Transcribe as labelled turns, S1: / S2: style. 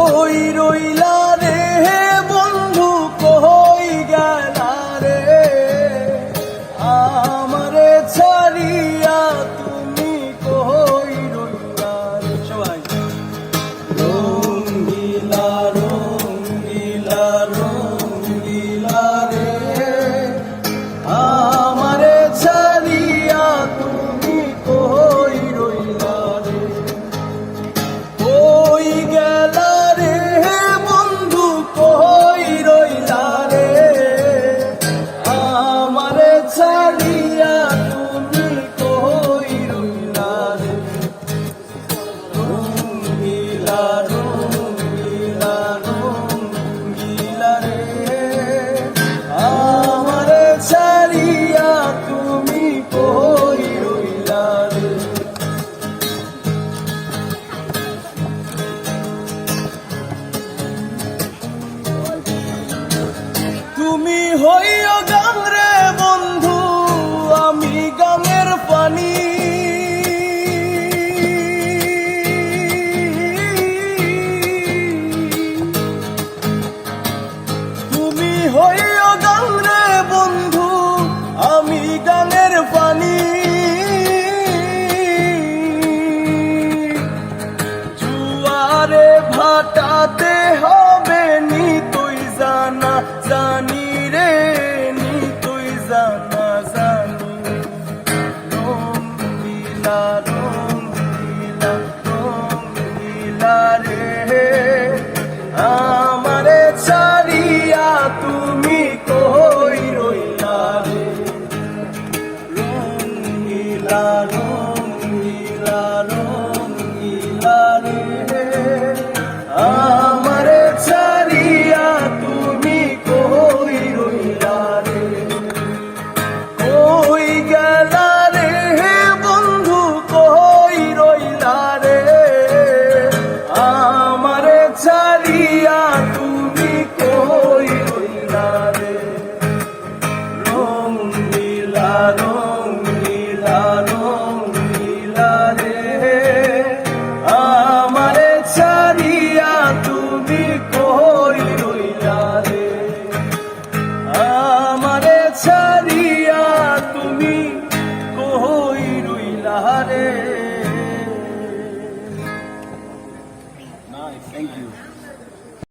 S1: কই রইলা রে বন্ধু, কই গেলা রে আমারে ছাড়িয়া, তুমি কই রইলা রে। সবাই রঙ্গিলা রঙ্গিলা রঙ্গিলা রে আমারে ছাড়িয়া, তুমি কই রইলা রে। কই গেলা রে বন্ধু, কই রইলা রে আমারে ছাড়িয়া, তুমি কই রইলা রে। রঙ্গিলা রঙ্গিলা রঙ্গিলা রে আমারে ছাড়িয়া, তুমি কই রইলা রে। তুমি হইও গান রে বন্ধু, আমি গানের পানি। তুমি হইও গান রে বন্ধু, আমি গানের পানি। জুয়ারে ভাটাতে হবে নি তুই জানা জানি রে, নি তুই জানা জানি। রঙ্গিলা রঙ্গিলা রঙ্গিলা রে আমারে ছাড়িয়া, তুমি কই রইলা রে। রঙ্গিলা রঙ্গিলা রঙ্গিলা রে আমারে ছাড়িয়া, তুমি কই রইলা রে। কই গেলা রে বন্ধু, কই রইলা রে আমারে ছাড়িয়া, তুমি কই রইলা রে। রঙ্গিলা রঙ্গিলা রঙ্গিলা রে আমারে ছাড়িয়া, তুমি কই রইলা রে। আমারে ছাড়িয়া, তুমি কই রইলা রে। Nice, thank you.